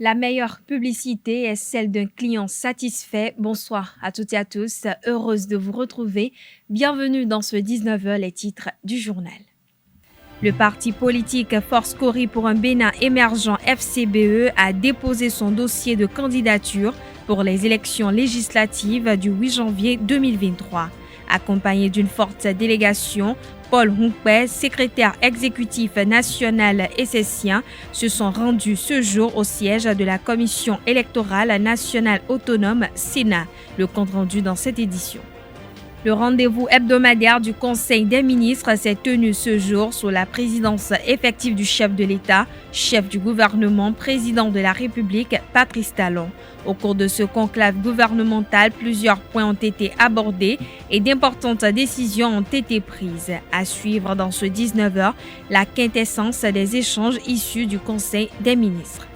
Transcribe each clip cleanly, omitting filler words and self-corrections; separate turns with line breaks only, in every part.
La meilleure publicité est celle d'un client satisfait. Bonsoir à toutes et à tous, heureuse de vous retrouver. Bienvenue dans ce 19h, les titres du journal. Le parti politique Force Cori pour un Bénin émergent FCBE a déposé son dossier de candidature pour les élections législatives du 8 janvier 2023. Accompagné d'une forte délégation, Paul Hunkpe, secrétaire exécutif national SSien, se sont rendus ce jour au siège de la Commission électorale nationale autonome Sénat. Le compte-rendu dans cette édition. Le rendez-vous hebdomadaire du Conseil des ministres s'est tenu ce jour sous la présidence effective du chef de l'État, chef du gouvernement, président de la République, Patrice Talon. Au cours de ce conclave gouvernemental, plusieurs points ont été abordés et d'importantes décisions ont été prises. À suivre dans ce 19h, la quintessence des échanges issus du Conseil des ministres.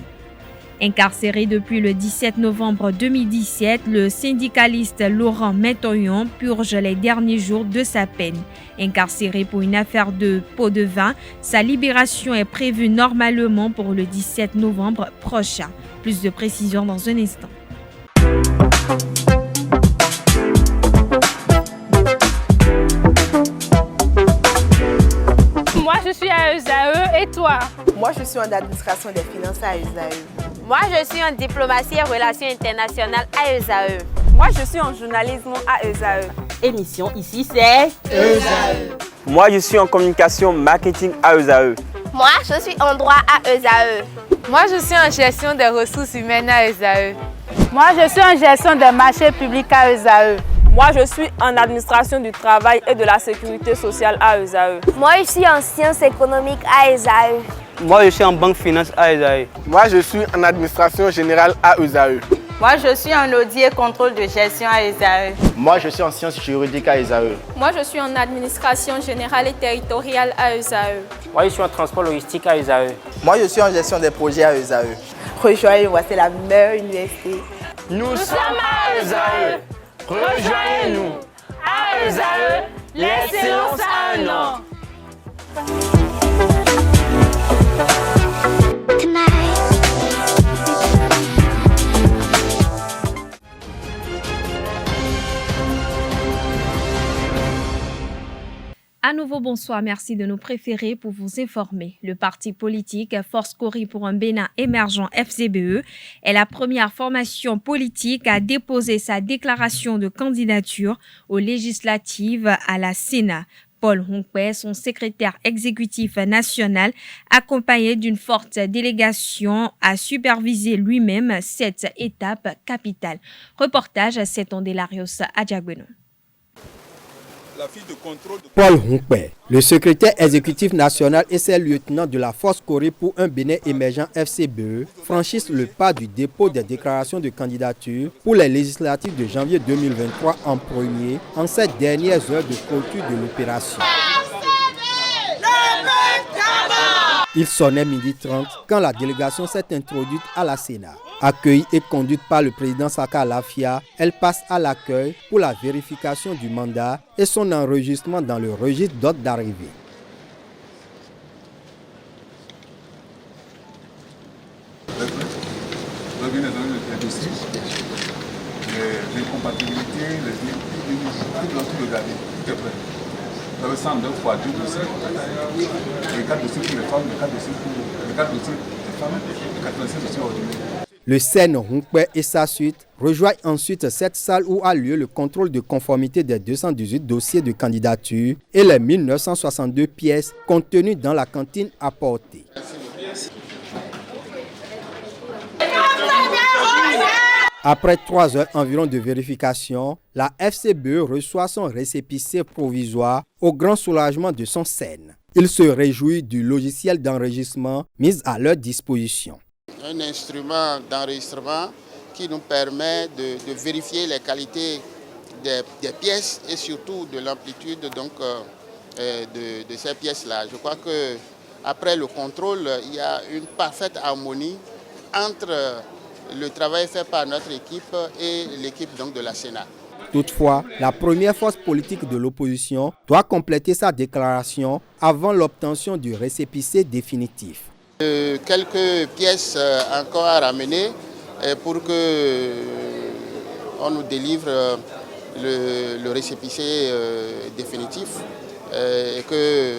Incarcéré depuis le 17 novembre 2017, le syndicaliste Laurent Mentoyon purge les derniers jours de sa peine. Incarcéré pour une affaire de pot de vin, sa libération est prévue normalement pour le 17 novembre prochain. Plus de précisions dans un instant.
Moi, je suis à ESAE et toi?
Moi, je suis en administration des finances à ESAE.
Moi, je suis en diplomatie et relations internationales à ESAE.
Moi, je suis en journalisme à ESAE.
Émission ici, c'est
ESAE. Moi, je suis en communication marketing à ESAE.
Moi, je suis en droit à ESAE.
Moi, je suis en gestion des ressources humaines à ESAE.
Moi, je suis en gestion des marchés publics à ESAE.
Moi, je suis en administration du travail et de la sécurité sociale à ESAE.
Moi, je suis en sciences économiques à ESAE.
Moi, je suis en banque finance à ESAE.
Moi, je suis en administration générale à ESAE.
Moi, je suis en audit et contrôle de gestion à ESAE.
Moi, je suis en sciences juridiques à ESAE.
Moi, je suis en administration générale et territoriale à ESAE.
Moi, je suis en transport logistique à ESAE.
Moi, je suis en gestion des projets à ESAE.
Rejoignez-moi, c'est la meilleure université.
Nous sommes à ESAE. Rejoignez-nous. À ESAE, l'excellence a un nom.
À nouveau, bonsoir. Merci de nous préférer pour vous informer. Le parti politique Force Cori pour un Bénin émergent FCBE est la première formation politique à déposer sa déclaration de candidature aux législatives à la Sénat. Paul Hunkpe, son secrétaire exécutif national, accompagné d'une forte délégation, a supervisé lui-même cette étape capitale. Reportage Setondélarios Adjagbenon.
Paul Hunkpe, le secrétaire exécutif national et ses lieutenants de la Force Cori pour un Bénin émergent FCBE franchissent le pas du dépôt des déclarations de candidature pour les législatives de janvier 2023 en premier en ces dernières heures de clôture de l'opération. Il sonnait 12h30 quand la délégation s'est introduite à la Sénat. Accueillie et conduite par le président Saka Alafia, elle passe à l'accueil pour la vérification du mandat et son enregistrement dans le registre d'ordre d'arrivée.
Les incompatibilités, tout regarder, tout est prêt. Vous avez 102 fois 2 dossiers. Les 4 dossiers pour les femmes, les 4 dossiers pour les 4 dossiers des femmes, les 87 dossiers ordinaires.
Le SEN Hunkpe et sa suite rejoignent ensuite cette salle où a lieu le contrôle de conformité des 218 dossiers de candidature et les 1962 pièces contenues dans la cantine apportée. Après 3 heures environ de vérification, la FCBE reçoit son récépissé provisoire au grand soulagement de son SEN. Il se réjouit du logiciel d'enregistrement mis à leur disposition.
Un instrument d'enregistrement qui nous permet de vérifier les qualités des pièces et surtout de l'amplitude de ces pièces-là. Je crois qu'après le contrôle, il y a une parfaite harmonie entre le travail fait par notre équipe et l'équipe de la Sénat.
Toutefois, la première force politique de l'opposition doit compléter sa déclaration avant l'obtention du récépissé définitif.
Quelques pièces encore à ramener pour que on nous délivre le récépissé définitif et que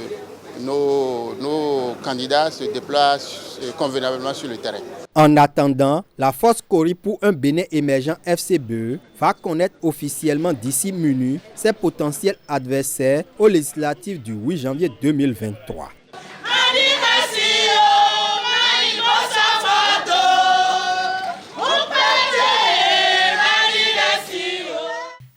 nos candidats se déplacent convenablement sur le terrain.
En attendant, la force Cori pour un Bénin émergent FCBE va connaître officiellement d'ici minuit ses potentiels adversaires aux législatives du 8 janvier 2023.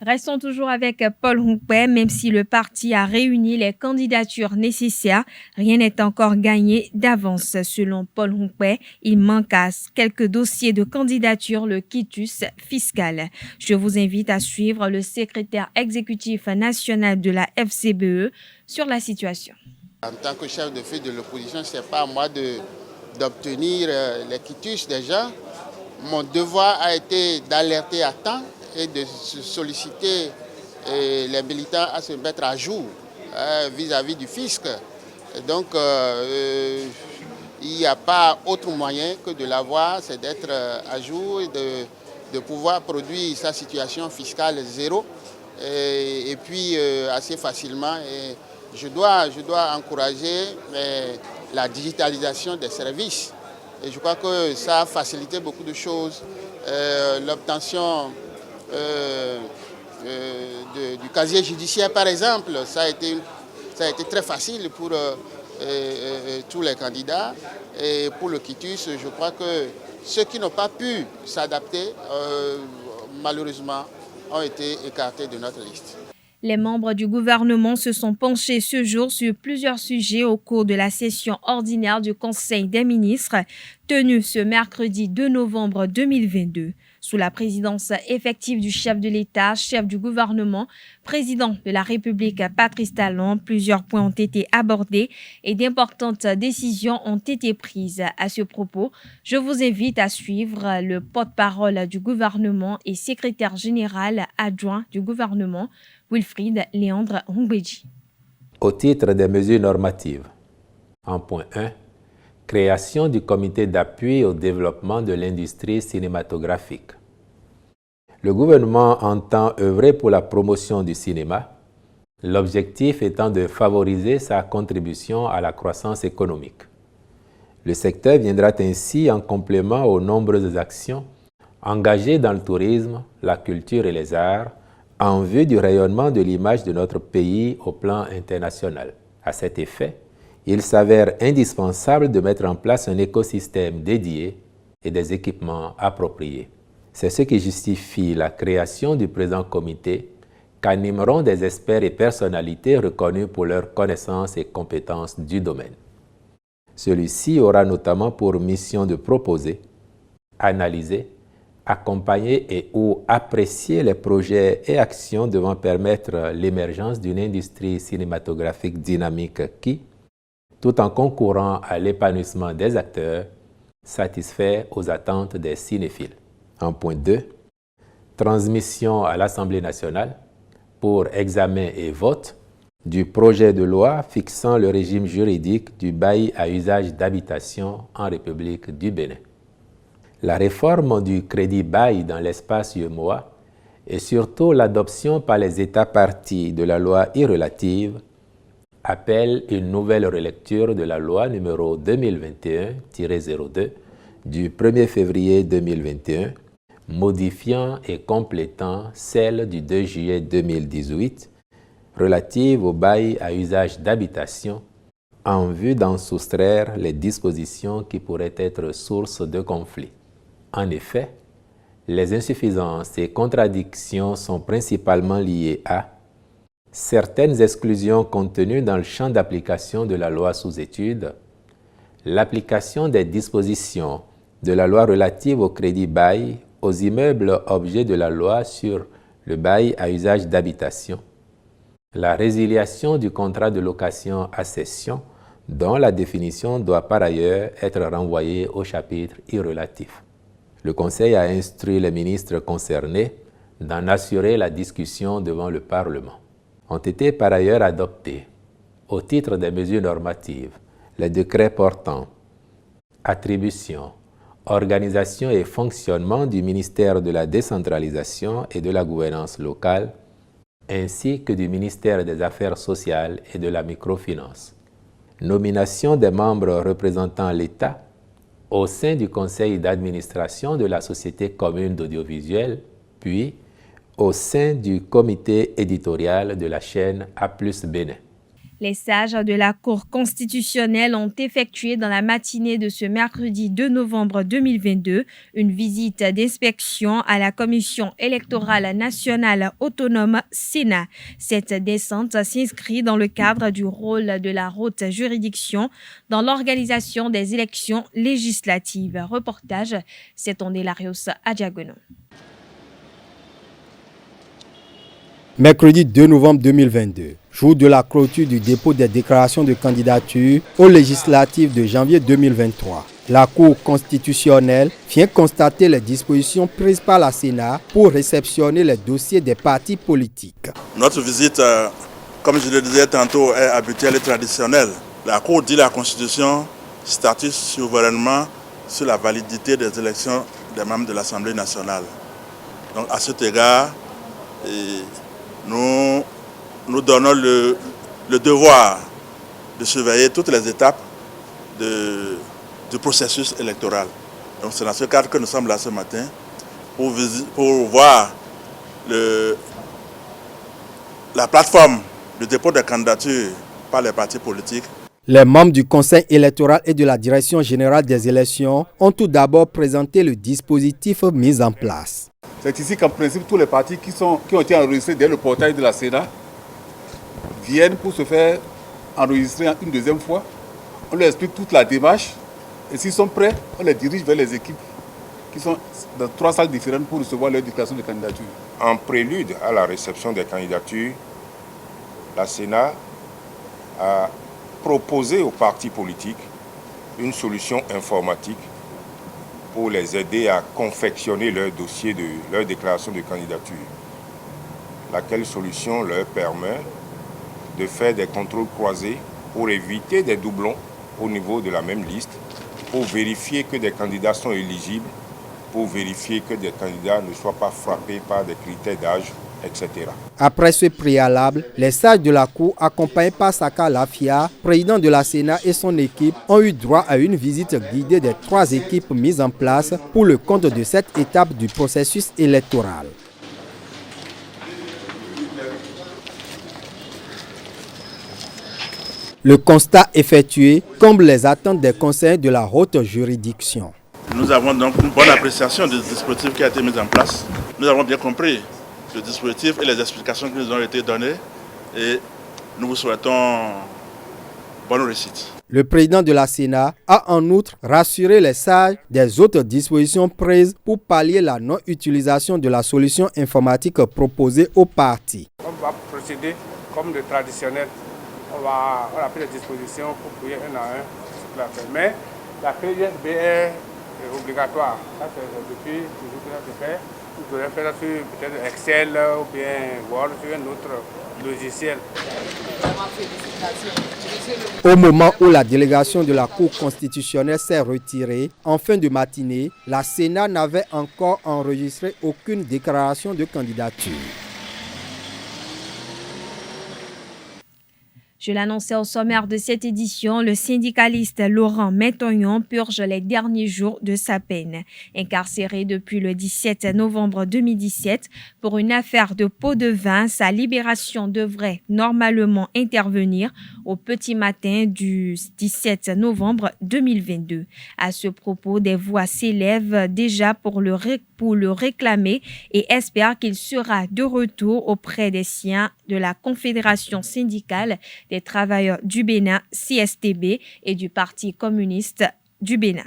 Restons toujours avec Paul Hunkwe. Même si le parti a réuni les candidatures nécessaires, rien n'est encore gagné d'avance. Selon Paul Hunkwe, il manque à quelques dossiers de candidature, le quitus fiscal. Je vous invite à suivre le secrétaire exécutif national de la FCBE sur la situation.
En tant que chef de file de l'opposition, ce n'est pas à moi d'obtenir les quitus des gens. Mon devoir a été d'alerter à temps et de solliciter les militants à se mettre à jour vis-à-vis du fisc. Et donc, il n'y a pas autre moyen que de l'avoir, c'est d'être à jour et de pouvoir produire sa situation fiscale zéro et puis assez facilement. Et je dois encourager la digitalisation des services. Et je crois que ça a facilité beaucoup de choses. L'obtention du casier judiciaire, par exemple, ça a été très facile pour tous les candidats. Et pour le quitus, je crois que ceux qui n'ont pas pu s'adapter, malheureusement, ont été écartés de notre liste.
Les membres du gouvernement se sont penchés ce jour sur plusieurs sujets au cours de la session ordinaire du Conseil des ministres tenue ce mercredi 2 novembre 2022. Sous la présidence effective du chef de l'État, chef du gouvernement, président de la République Patrice Talon, plusieurs points ont été abordés et d'importantes décisions ont été prises. À ce propos, je vous invite à suivre le porte-parole du gouvernement et secrétaire général adjoint du gouvernement, Wilfried Léandre Hunkbeji.
Au titre des mesures normatives, en point 1, création du comité d'appui au développement de l'industrie cinématographique. Le gouvernement entend œuvrer pour la promotion du cinéma, l'objectif étant de favoriser sa contribution à la croissance économique. Le secteur viendra ainsi en complément aux nombreuses actions engagées dans le tourisme, la culture et les arts, en vue du rayonnement de l'image de notre pays au plan international. À cet effet, il s'avère indispensable de mettre en place un écosystème dédié et des équipements appropriés. C'est ce qui justifie la création du présent comité qu'animeront des experts et personnalités reconnus pour leurs connaissances et compétences du domaine. Celui-ci aura notamment pour mission de proposer, analyser, accompagner et ou apprécier les projets et actions devant permettre l'émergence d'une industrie cinématographique dynamique qui, tout en concourant à l'épanouissement des acteurs, satisfait aux attentes des cinéphiles. En point 2, transmission à l'Assemblée nationale pour examen et vote du projet de loi fixant le régime juridique du bail à usage d'habitation en République du Bénin. La réforme du crédit bail dans l'espace UEMOA et surtout l'adoption par les États parties de la loi irrelative appelle une nouvelle relecture de la loi numéro 2021-02 du 1er février 2021, modifiant et complétant celle du 2 juillet 2018 relative au bail à usage d'habitation en vue d'en soustraire les dispositions qui pourraient être source de conflit. En effet, les insuffisances et contradictions sont principalement liées à certaines exclusions contenues dans le champ d'application de la loi sous étude, l'application des dispositions de la loi relative au crédit bail aux immeubles objets de la loi sur le bail à usage d'habitation, la résiliation du contrat de location à cession dont la définition doit par ailleurs être renvoyée au chapitre irrelatif. Le Conseil a instruit les ministres concernés d'en assurer la discussion devant le Parlement. Ont été par ailleurs adoptés, au titre des mesures normatives, les décrets portant attributions, organisation et fonctionnement du ministère de la décentralisation et de la gouvernance locale, ainsi que du ministère des Affaires sociales et de la microfinance. Nomination des membres représentant l'État au sein du conseil d'administration de la Société commune d'audiovisuel, puis au sein du comité éditorial de la chaîne A+ Bénin.
Les sages de la Cour constitutionnelle ont effectué dans la matinée de ce mercredi 2 novembre 2022 une visite d'inspection à la Commission électorale nationale autonome Sénat. Cette descente s'inscrit dans le cadre du rôle de la haute juridiction dans l'organisation des élections législatives. Reportage, c'est Ondélarios Adjagono.
Mercredi 2 novembre 2022, jour de la clôture du dépôt des déclarations de candidature aux législatives de janvier 2023. La Cour constitutionnelle vient constater les dispositions prises par la Sénat pour réceptionner les dossiers des partis politiques.
Notre visite, comme je le disais tantôt, est habituelle et traditionnelle. La Cour dit la Constitution statue souverainement sur la validité des élections des membres de l'Assemblée nationale. Donc à cet égard, nous donnons le devoir de surveiller toutes les étapes du processus électoral. Donc c'est dans ce cadre que nous sommes là ce matin pour voir la plateforme de dépôt de candidature par les partis politiques.
Les membres du Conseil électoral et de la Direction générale des élections ont tout d'abord présenté le dispositif mis en place.
C'est ici qu'en principe, tous les partis qui ont été enregistrés dès le portail de la Sénat viennent pour se faire enregistrer une deuxième fois. On leur explique toute la démarche et s'ils sont prêts, on les dirige vers les équipes qui sont dans 3 salles différentes pour recevoir leur déclaration de candidature.
En prélude à la réception des candidatures, la Sénat a proposé aux partis politiques une solution informatique pour les aider à confectionner leur dossier leur déclaration de candidature, laquelle solution leur permet de faire des contrôles croisés pour éviter des doublons au niveau de la même liste, pour vérifier que des candidats sont éligibles, pour vérifier que des candidats ne soient pas frappés par des critères d'âge, etc.
Après ce préalable, les sages de la Cour, accompagnés par Saka Lafia, président de la Sénat et son équipe, ont eu droit à une visite guidée des 3 équipes mises en place pour le compte de cette étape du processus électoral. Le constat effectué comble les attentes des conseillers de la haute juridiction.
Nous avons donc une bonne appréciation du dispositif qui a été mis en place. Nous avons bien compris le dispositif et les explications qui nous ont été données et nous vous souhaitons bonne réussite.
Le président de la Sénat a en outre rassuré les sages des autres dispositions prises pour pallier la non-utilisation de la solution informatique proposée aux partis.
On va procéder comme de traditionnel. On a pris les dispositions pour payer un à un. Mais la PISB est obligatoire. Ça, c'est depuis toujours que ça se fait. Vous devez faire ça sur peut-être Excel ou bien Word, sur un autre logiciel.
Au moment où la délégation de la Cour constitutionnelle s'est retirée, en fin de matinée, la Sénat n'avait encore enregistré aucune déclaration de candidature.
Je l'annonçais au sommaire de cette édition, le syndicaliste Laurent Métognon purge les derniers jours de sa peine. Incarcéré depuis le 17 novembre 2017 pour une affaire de pot de vin, sa libération devrait normalement intervenir au petit matin du 17 novembre 2022. À ce propos, des voix s'élèvent déjà pour le réclamer et espèrent qu'il sera de retour auprès des siens de la Confédération syndicale des travailleurs du Bénin, CSTB, et du Parti communiste du Bénin.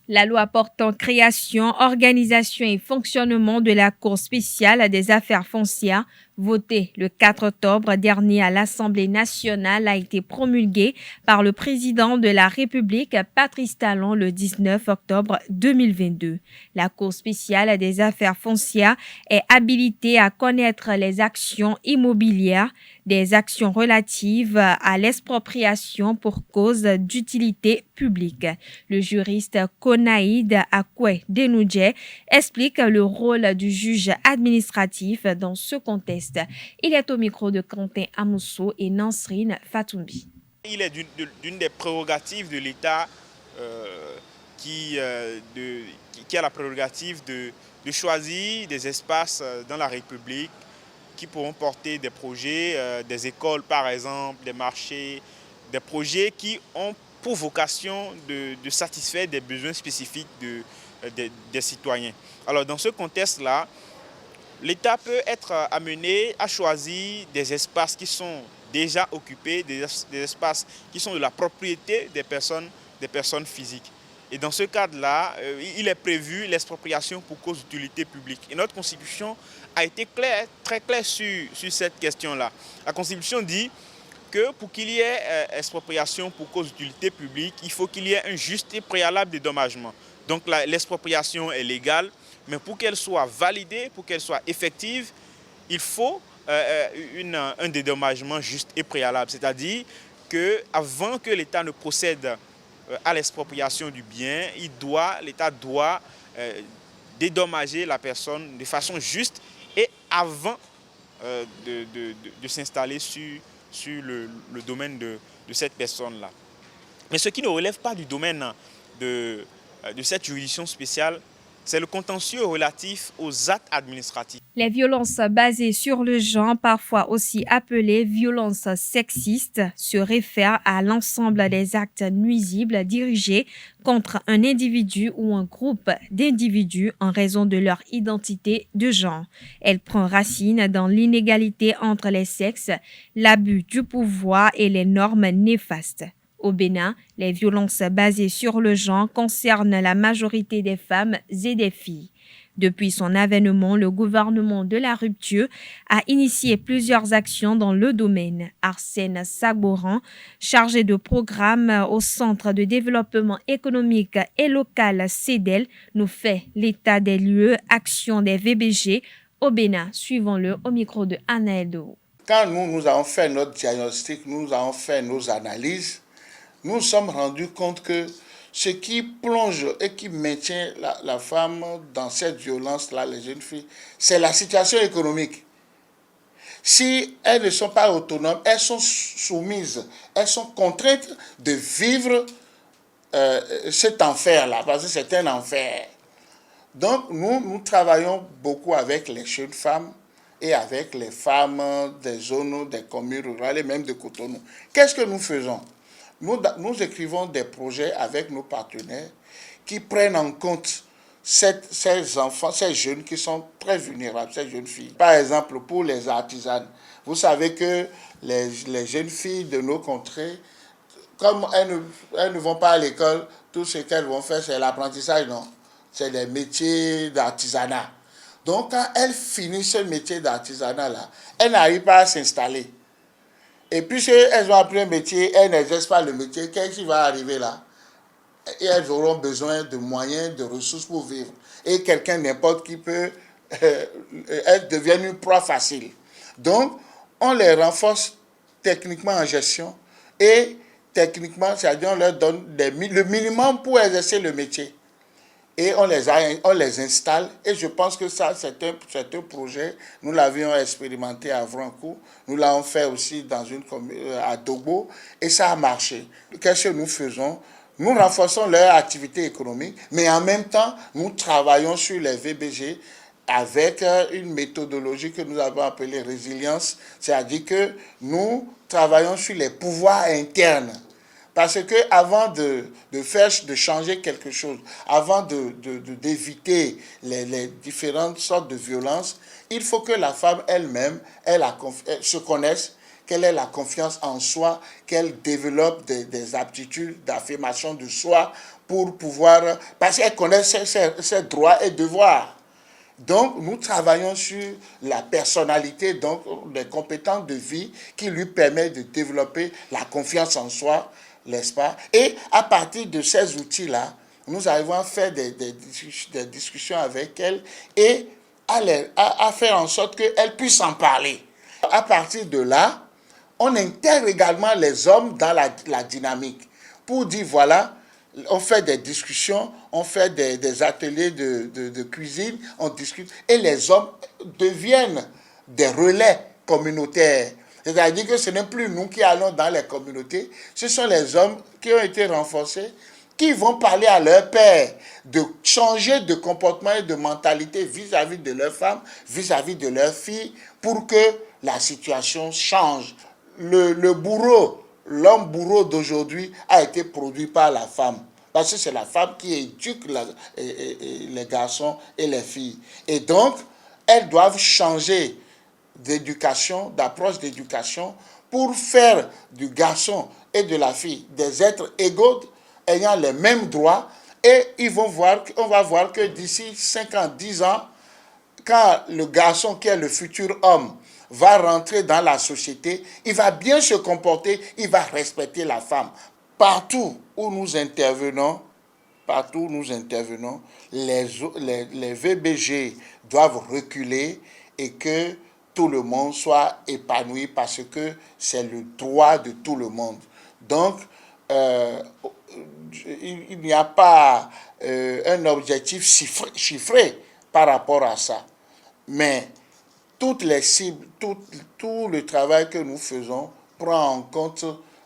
La loi portant création, organisation et fonctionnement de la Cour spéciale des affaires foncières, votée le 4 octobre dernier à l'Assemblée nationale, a été promulguée par le président de la République, Patrice Talon, le 19 octobre 2022. La Cour spéciale des affaires foncières est habilitée à connaître les actions immobilières des actions relatives à l'expropriation pour cause d'utilité publique. Le juriste Konaïd Akwe Denudje explique le rôle du juge administratif dans ce contexte. Il est au micro de Quentin Amousso et Nansrine Fatoumbi.
Il est d'une des prérogatives de l'État qui a la prérogative de choisir des espaces dans la République qui pourront porter des projets, des écoles par exemple, des marchés, des projets qui ont pour vocation de satisfaire des besoins spécifiques des citoyens. Alors dans ce contexte-là, l'État peut être amené à choisir des espaces qui sont déjà occupés, des espaces qui sont de la propriété des personnes physiques. Et dans ce cadre-là, il est prévu l'expropriation pour cause d'utilité publique. Et notre Constitution a été très claire sur cette question-là. La Constitution dit que pour qu'il y ait expropriation pour cause d'utilité publique, il faut qu'il y ait un juste et préalable dédommagement. Donc l'expropriation est légale, mais pour qu'elle soit validée, pour qu'elle soit effective, il faut un dédommagement juste et préalable. C'est-à-dire qu'avant que l'État ne procède à l'expropriation du bien, l'État doit dédommager la personne de façon juste et avant de s'installer sur le domaine de cette personne-là. Mais ce qui ne relève pas du domaine de cette juridiction spéciale, c'est le contentieux relatif aux actes administratifs.
Les violences basées sur le genre, parfois aussi appelées violences sexistes, se réfèrent à l'ensemble des actes nuisibles dirigés contre un individu ou un groupe d'individus en raison de leur identité de genre. Elle prend racine dans l'inégalité entre les sexes, l'abus du pouvoir et les normes néfastes. Au Bénin, les violences basées sur le genre concernent la majorité des femmes et des filles. Depuis son avènement, le gouvernement de la rupture a initié plusieurs actions dans le domaine. Arsène Sagboran, chargé de programme au Centre de développement économique et local CEDEL, nous fait l'état des lieux, action des VBG au Bénin. Suivons-le au micro de Anna Edo.
Quand nous avons fait notre diagnostic, nous avons fait nos analyses, nous nous sommes rendus compte que ce qui plonge et qui maintient la femme dans cette violence-là, les jeunes filles, c'est la situation économique. Si elles ne sont pas autonomes, elles sont soumises, elles sont contraintes de vivre cet enfer-là, parce que c'est un enfer. Donc nous travaillons beaucoup avec les jeunes femmes et avec les femmes des zones, des communes rurales et même de Cotonou. Qu'est-ce que nous faisons ? Nous écrivons des projets avec nos partenaires qui prennent en compte ces enfants, ces jeunes qui sont très vulnérables, ces jeunes filles. Par exemple, pour les artisanes, vous savez que les jeunes filles de nos contrées, comme elles ne vont pas à l'école, tout ce qu'elles vont faire, c'est l'apprentissage, non. C'est des métiers d'artisanat. Donc, quand elles finissent ce métier d'artisanat-là, elles n'arrivent pas à s'installer. Et puisque elles ont appris un métier, elles n'exercent pas le métier, qu'est-ce qui va arriver là? Et elles auront besoin de moyens, de ressources pour vivre. Et quelqu'un, n'importe qui peut, elles deviennent une proie facile. Donc, on les renforce techniquement en gestion et techniquement, c'est-à-dire on leur donne le minimum pour exercer le métier. Et on les installe. Et je pense que ça, c'est un projet. Nous l'avions expérimenté à Vrancourt. Nous l'avons fait aussi dans une commune à Dogbo. Et ça a marché. Qu'est-ce que nous faisons? Nous renforçons leur activité économique, mais en même temps, nous travaillons sur les VBG avec une méthodologie que nous avons appelée résilience. C'est-à-dire que nous travaillons sur les pouvoirs internes. Parce que avant de changer quelque chose, avant d'éviter les différentes sortes de violences, il faut que la femme elle-même se connaisse, qu'elle ait la confiance en soi, qu'elle développe des aptitudes d'affirmation de soi pour pouvoir... Parce qu'elle connaît ses droits et devoirs. Donc, nous travaillons sur la personnalité, donc les compétences de vie qui lui permettent de développer la confiance en soi, n'est-ce pas? Et à partir de ces outils-là, nous arrivons à faire des discussions avec elles et à faire en sorte qu'elles puissent en parler. À partir de là, on intègre également les hommes dans la dynamique pour dire voilà, on fait des discussions, on fait des ateliers de cuisine, on discute et les hommes deviennent des relais communautaires. C'est-à-dire que ce n'est plus nous qui allons dans les communautés, ce sont les hommes qui ont été renforcés, qui vont parler à leur père de changer de comportement et de mentalité vis-à-vis de leurs femmes, vis-à-vis de leurs filles, pour que la situation change. Le bourreau, l'homme bourreau d'aujourd'hui a été produit par la femme. Parce que c'est la femme qui éduque les garçons et les filles. Et donc, elles doivent changer d'éducation, d'approche d'éducation pour faire du garçon et de la fille des êtres égaux ayant les mêmes droits. Et on va voir que d'ici 5 ans, 10 ans, quand le garçon qui est le futur homme va rentrer dans la société, il va bien se comporter, il va respecter la femme. Partout où nous intervenons, les VBG doivent reculer et que tout le monde soit épanoui parce que c'est le droit de tout le monde. Donc, il n'y a pas un objectif chiffré par rapport à ça. Mais toutes les cibles, tout le travail que nous faisons prend en compte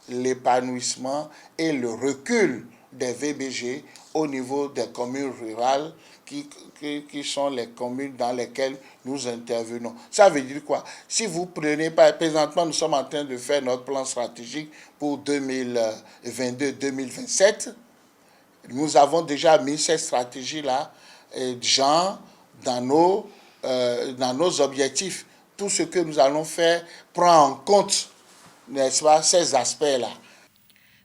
l'épanouissement et le recul des VBG au niveau des communes rurales qui sont les communes dans lesquelles nous intervenons. Ça veut dire quoi? Si vous prenez, présentement, nous sommes en train de faire notre plan stratégique pour 2022-2027. Nous avons déjà mis cette stratégie-là, dans nos objectifs. Tout ce que nous allons faire prend en compte, n'est-ce pas, ces aspects-là.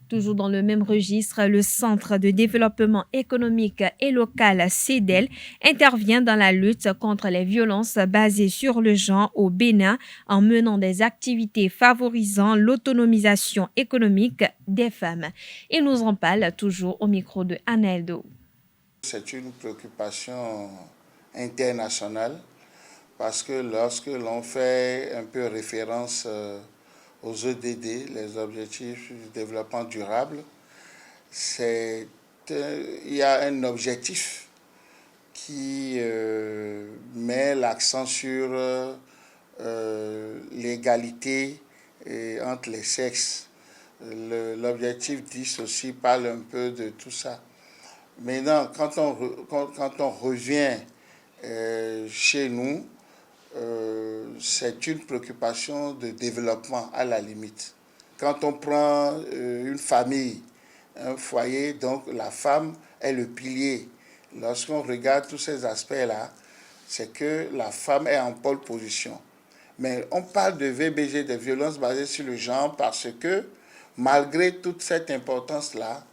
Toujours dans le même registre, le Centre de développement économique et local CEDEL intervient dans la lutte contre les violences basées sur le genre au Bénin en menant des activités favorisant l'autonomisation économique des femmes. Il nous en parle toujours au micro de Aneldo.
C'est une préoccupation internationale parce que lorsque l'on fait un peu référence aux EDD, les objectifs du développement durable, il y a un objectif qui met l'accent sur l'égalité entre les sexes. L'objectif 10 aussi parle un peu de tout ça. Maintenant, quand on revient chez nous, c'est une préoccupation de développement à la limite. Quand on prend une famille, un foyer, donc la femme est le pilier. Lorsqu'on regarde tous ces aspects-là, c'est que la femme est en pole position. Mais on parle de VBG, de violences basées sur le genre, parce que malgré toute cette importance-là,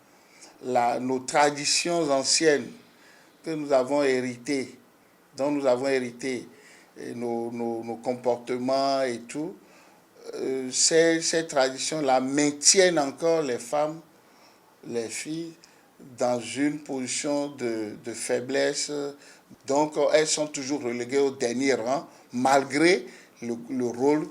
nos traditions anciennes que nous avons héritées, dont nous avons hérité, nos comportements et tout, ces traditions-là maintiennent encore les femmes, les filles, dans une position de faiblesse. Donc, elles sont toujours reléguées au dernier rang, malgré le rôle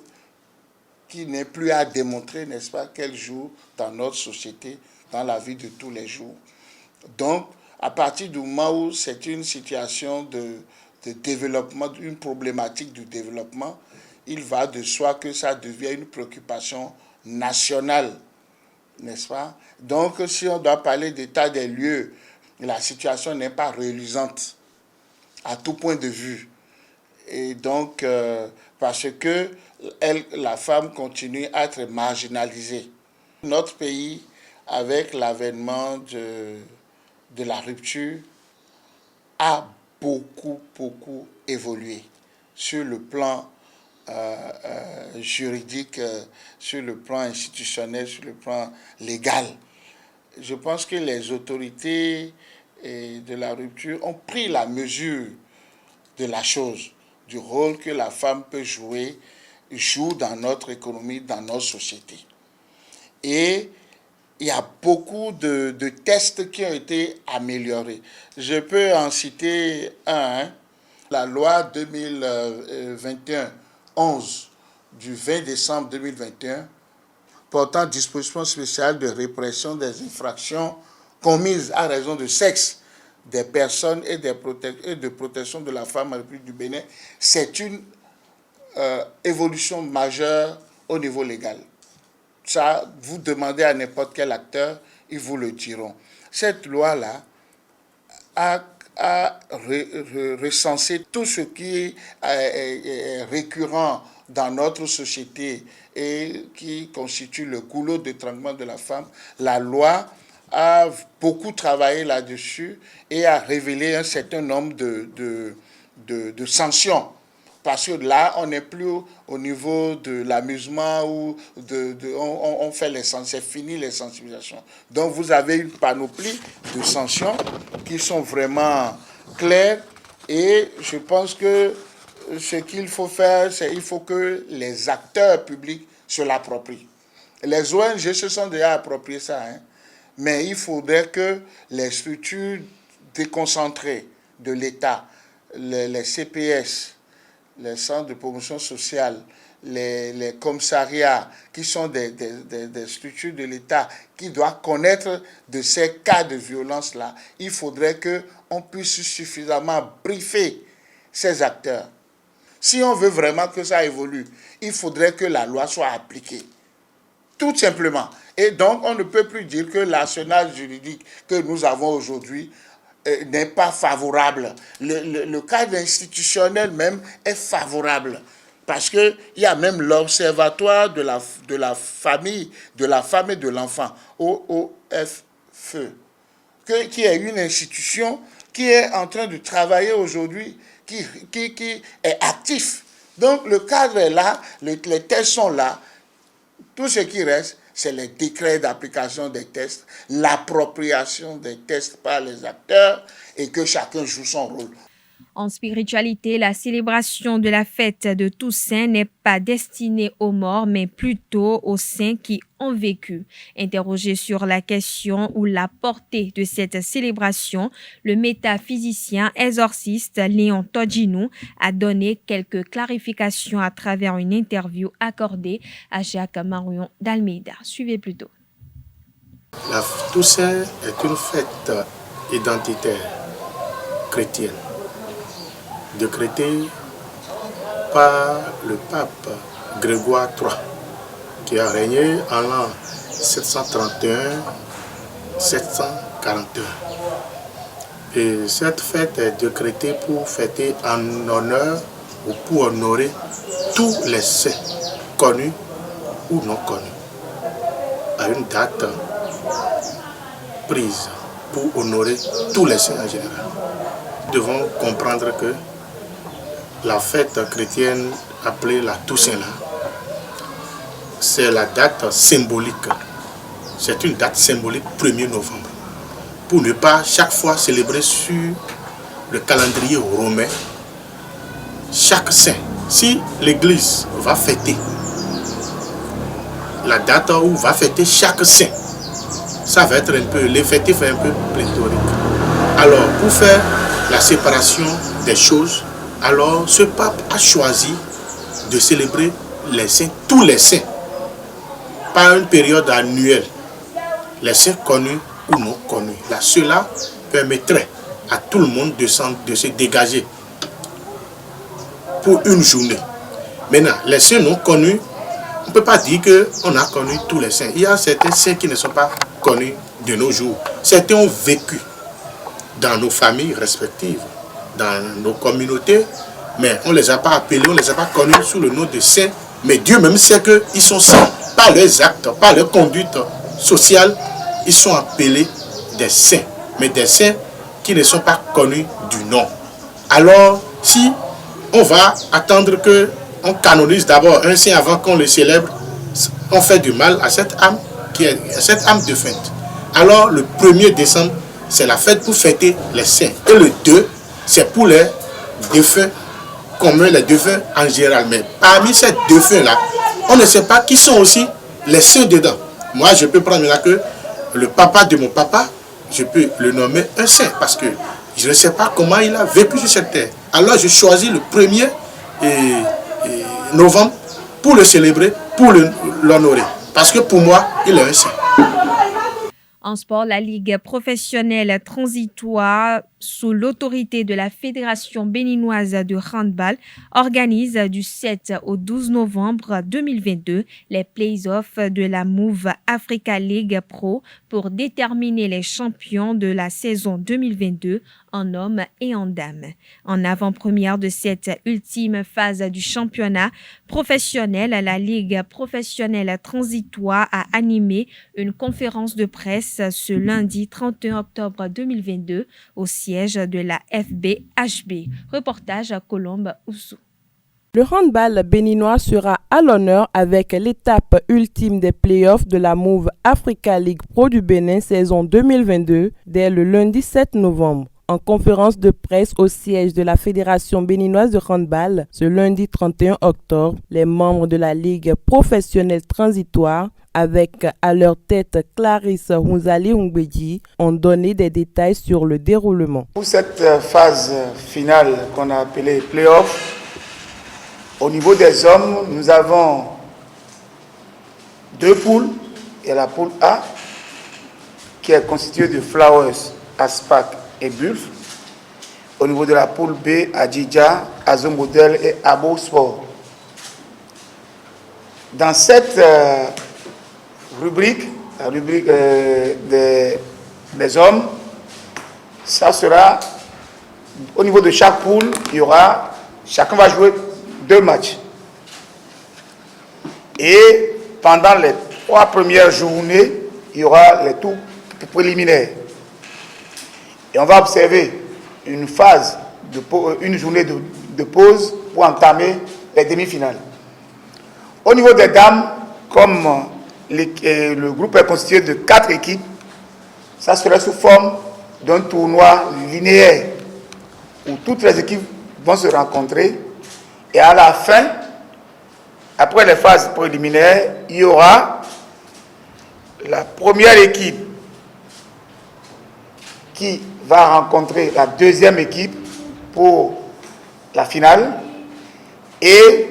qui n'est plus à démontrer, n'est-ce pas, qu'elles jouent dans notre société, dans la vie de tous les jours. Donc, à partir du moment où c'est une situation de développement, une problématique du développement, il va de soi que ça devient une préoccupation nationale, n'est-ce pas? Donc, si on doit parler d'état des lieux, la situation n'est pas reluisante à tout point de vue. Et donc, parce que la femme continue à être marginalisée. Notre pays, avec l'avènement de la rupture, a beaucoup évolué sur le plan juridique, sur le plan institutionnel, sur le plan légal. Je pense que les autorités de la rupture ont pris la mesure de la chose, du rôle que la femme peut joue dans notre économie, dans notre société. Et il y a beaucoup de tests qui ont été améliorés. Je peux en citer un, la loi 2021-11 du 20 décembre 2021 portant dispositions spéciales de répression des infractions commises à raison de sexe des personnes et de protection de la femme en République du Bénin, c'est une évolution majeure au niveau légal. Ça, vous demandez à n'importe quel acteur, ils vous le diront. Cette loi-là a recensé tout ce qui est récurrent dans notre société et qui constitue le goulot d'étranglement de la femme. La loi a beaucoup travaillé là-dessus et a révélé un certain nombre de sanctions. Parce que là, on n'est plus au niveau de l'amusement où on fait c'est fini les sensibilisations. Donc vous avez une panoplie de sanctions qui sont vraiment claires et je pense que ce qu'il faut faire, c'est qu'il faut que les acteurs publics se l'approprient. Les ONG se sont déjà appropriés ça, hein, mais il faudrait que les structures déconcentrées de l'État, les CPS, les centres de promotion sociale, les commissariats, qui sont des structures de l'État qui doivent connaître de ces cas de violence-là, il faudrait qu'on puisse suffisamment briefer ces acteurs. Si on veut vraiment que ça évolue, il faudrait que la loi soit appliquée. Tout simplement. Et donc, on ne peut plus dire que l'arsenal juridique que nous avons aujourd'hui n'est pas favorable. Le cadre institutionnel même est favorable. Parce qu'il y a même l'Observatoire de la famille, de la femme et de l'enfant, OOFFE, qui est une institution qui est en train de travailler aujourd'hui, qui est actif. Donc le cadre est là, les tests sont là. Tout ce qui reste, c'est les décrets d'application des tests, l'appropriation des tests par les acteurs et que chacun joue son rôle.
En spiritualité, la célébration de la fête de Toussaint n'est pas destinée aux morts, mais plutôt aux saints qui ont vécu. Interrogé sur la question ou la portée de cette célébration, le métaphysicien exorciste Léon Todjinou a donné quelques clarifications à travers une interview accordée à Jacques Marion d'Almeida. Suivez plutôt.
La Toussaint est une fête identitaire chrétienne, décrétée par le pape Grégoire III, qui a régné en l'an 731-741. Et cette fête est décrétée pour fêter en honneur ou pour honorer tous les saints, connus ou non connus, à une date prise pour honorer tous les saints en général. Nous devons comprendre que la fête chrétienne appelée la Toussaint, c'est la date symbolique. C'est une date symbolique 1er novembre. Pour ne pas chaque fois célébrer sur le calendrier romain, chaque saint, si l'Église va fêter la date où va fêter chaque saint, ça va être un peu, l'effectif est un peu pléthorique. Alors, pour faire la séparation des choses, alors ce pape a choisi de célébrer les saints, tous les saints, par une période annuelle, les saints connus ou non connus. Là, cela permettrait à tout le monde de se dégager pour une journée. Maintenant, les saints non connus, on ne peut pas dire qu'on a connu tous les saints. Il y a certains saints qui ne sont pas connus de nos jours. Certains ont vécu dans nos familles respectives, dans nos communautés, mais on ne les a pas appelés, on ne les a pas connus sous le nom de saints. Mais Dieu même sait qu'ils sont saints. Par leurs actes, par leur conduite sociale, ils sont appelés des saints. Mais des saints qui ne sont pas connus du nom. Alors, si on va attendre qu'on canonise d'abord un saint avant qu'on le célèbre, on fait du mal à cette âme, cette âme défunte. Alors, le 1er décembre, c'est la fête pour fêter les saints. Et le 2, c'est pour les défunts communs, les défunts en général. Mais parmi ces défunts-là, on ne sait pas qui sont aussi les saints dedans. Moi, je peux prendre là que le papa de mon papa, je peux le nommer un saint parce que je ne sais pas comment il a vécu sur cette terre. Alors, je choisis le 1er novembre pour le célébrer, pour l'honorer. Parce que pour moi, il est un saint.
En sport, la Ligue professionnelle transitoire sous l'autorité de la Fédération béninoise de handball organise du 7 au 12 novembre 2022 les playoffs de la Move Africa League Pro pour déterminer les champions de la saison 2022 en hommes et en dames. En avant-première de cette ultime phase du championnat professionnel, la Ligue professionnelle transitoire a animé une conférence de presse ce lundi 31 octobre 2022 au siège de la FBHB. Reportage à Colombe Oussou.
Le handball béninois sera à l'honneur avec l'étape ultime des playoffs de la Move Africa League Pro du Bénin saison 2022 dès le lundi 7 novembre. En conférence de presse au siège de la Fédération béninoise de handball ce lundi 31 octobre, les membres de la Ligue professionnelle transitoire avec à leur tête Clarisse Hunzali Hungbeji, ont donné des détails sur le déroulement.
Pour cette phase finale qu'on a appelée play-off, au niveau des hommes, nous avons 2 poules. Il y a la poule A qui est constituée de Flowers, Aspac et Bulf. Au niveau de la poule B, Adjidja, Azomodel et Abo Sport. Dans cette rubrique, la rubrique des hommes, ça sera au niveau de chaque poule, chacun va jouer 2 matchs. Et pendant les 3 premières journées, il y aura les tours préliminaires. Et on va observer une journée de pause pour entamer les demi-finales. Au niveau des dames, comme le groupe est constitué de 4 équipes, ça serait sous forme d'un tournoi linéaire où toutes les équipes vont se rencontrer et à la fin, après les phases préliminaires, il y aura la première équipe qui va rencontrer la deuxième équipe pour la finale et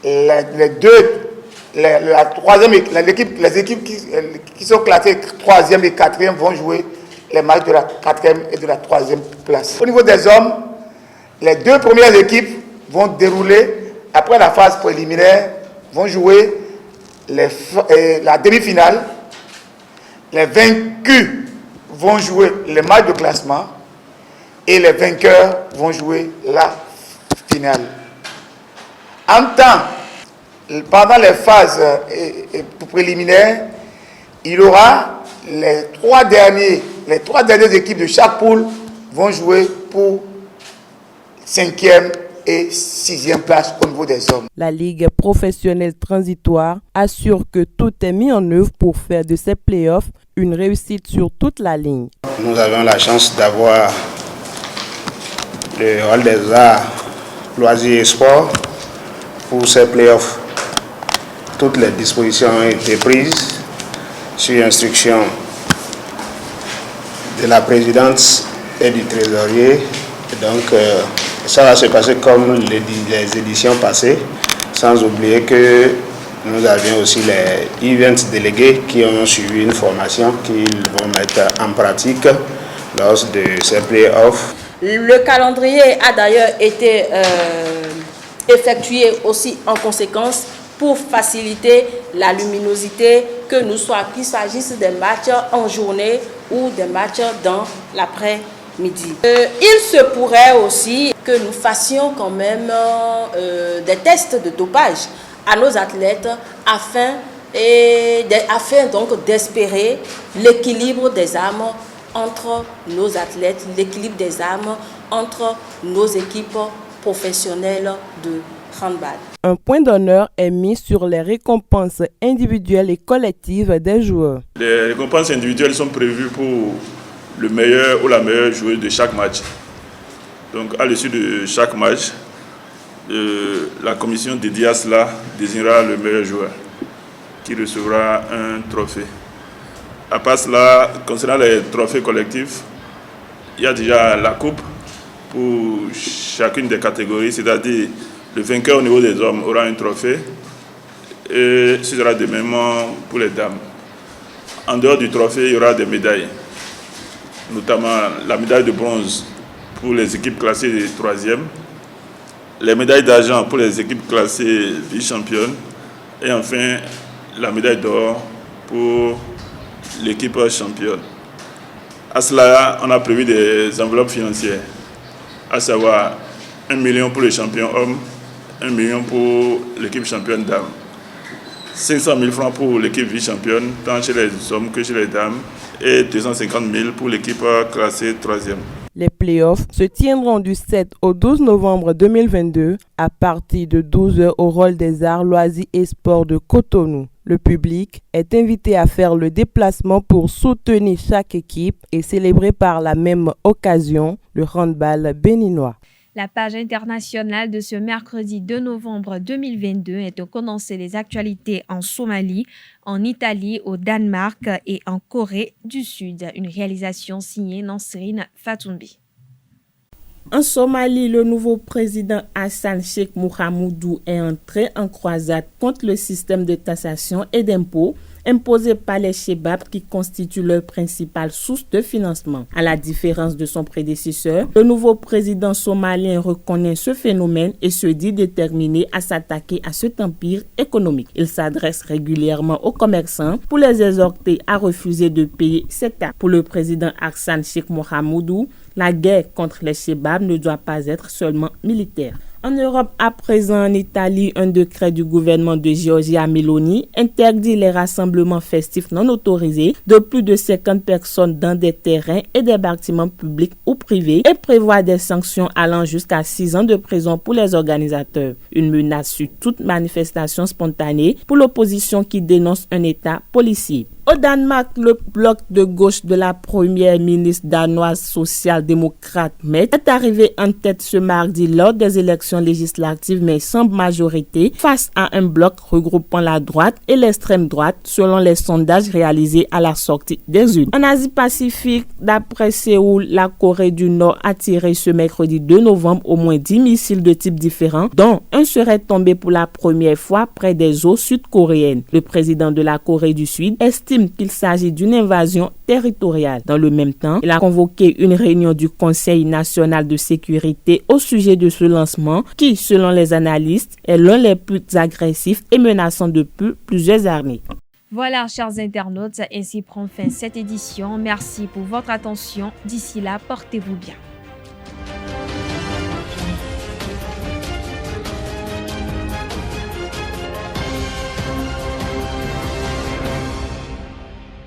les équipes qui sont classées 3e et 4e vont jouer les matchs de la 4e et de la 3e place. Au niveau des hommes, les 2 premières équipes vont dérouler, après la phase préliminaire, vont jouer la demi-finale. Les vaincus vont jouer les matchs de classement et les vainqueurs vont jouer la finale. Pendant les phases préliminaires, il y aura les 3 dernières équipes de chaque poule vont jouer pour 5e et 6e place au niveau des hommes.
La Ligue professionnelle transitoire assure que tout est mis en œuvre pour faire de ces playoffs une réussite sur toute la ligne.
Nous avons la chance d'avoir le Hall des Arts, Loisirs et Sports pour ces playoffs. Toutes les dispositions ont été prises sur instruction de la présidente et du trésorier. Donc, ça va se passer comme les éditions passées, sans oublier que nous avions aussi les event délégués qui ont suivi une formation qu'ils vont mettre en pratique lors de ces playoffs.
Le calendrier a d'ailleurs été effectué aussi en conséquence pour faciliter la luminosité, qu'il s'agisse des matchs en journée ou des matchs dans l'après-midi. Il se pourrait aussi que nous fassions quand même des tests de dopage à nos athlètes afin donc d'espérer l'équilibre des armes entre nos athlètes, l'équilibre des armes entre nos équipes professionnelles de handball.
Un point d'honneur est mis sur les récompenses individuelles et collectives des joueurs.
Les récompenses individuelles sont prévues pour le meilleur ou la meilleure joueuse de chaque match. Donc à l'issue de chaque match, la commission dédiée à cela désignera le meilleur joueur qui recevra un trophée. À part cela, concernant les trophées collectifs, il y a déjà la coupe pour chacune des catégories, c'est-à-dire le vainqueur au niveau des hommes aura un trophée, Et ce sera de même pour les dames. En dehors du trophée, il y aura des médailles, notamment la médaille de bronze pour les équipes classées 3e, les médailles d'argent pour les équipes classées vice-championnes et enfin la médaille d'or pour l'équipe championne. À cela, on a prévu des enveloppes financières, à savoir 1 million pour les champions hommes, 1 million pour l'équipe championne dames, 500 000 francs pour l'équipe vice-championne, tant chez les hommes que chez les dames, et 250 000 pour l'équipe classée 3e.
Les playoffs se tiendront du 7 au 12 novembre 2022 à partir de 12h au Hall des Arts, Loisirs et Sports de Cotonou. Le public est invité à faire le déplacement pour soutenir chaque équipe et célébrer par la même occasion le handball béninois.
La page internationale de ce mercredi 2 novembre 2022 est un condensé des actualités en Somalie, en Italie, au Danemark et en Corée du Sud. Une réalisation signée Nansrine Fatoumbi.
En Somalie, le nouveau président Hassan Sheikh Mohamudou est entré en croisade contre le système de taxation et d'impôts imposé par les Chebabs qui constituent leur principale source de financement. À la différence de son prédécesseur, le nouveau président somalien reconnaît ce phénomène et se dit déterminé à s'attaquer à cet empire économique. Il s'adresse régulièrement aux commerçants pour les exhorter à refuser de payer cette taxe. Pour le président Hassan Sheikh Mohamudou, la guerre contre les Chebabs ne doit pas être seulement militaire. En Europe, à présent en Italie, un décret du gouvernement de Giorgia Meloni interdit les rassemblements festifs non autorisés de plus de 50 personnes dans des terrains et des bâtiments publics ou privés et prévoit des sanctions allant jusqu'à 6 ans de prison pour les organisateurs. Une menace sur toute manifestation spontanée pour l'opposition qui dénonce un État policier. Au Danemark, le bloc de gauche de la première ministre danoise social-démocrate Mette est arrivé en tête ce mardi lors des élections législatives mais sans majorité face à un bloc regroupant la droite et l'extrême droite selon les sondages réalisés à la sortie des urnes. En Asie-Pacifique, d'après Séoul, la Corée du Nord a tiré ce mercredi 2 novembre au moins 10 missiles de types différents dont un serait tombé pour la première fois près des eaux sud-coréennes. Le président de la Corée du Sud estime qu'il s'agit d'une invasion territoriale. Dans le même temps, il a convoqué une réunion du Conseil national de sécurité au sujet de ce lancement qui, selon les analystes, est l'un des plus agressifs et menaçants depuis plusieurs années.
Voilà, chers internautes, ainsi prend fin cette édition. Merci pour votre attention. D'ici là, portez-vous bien.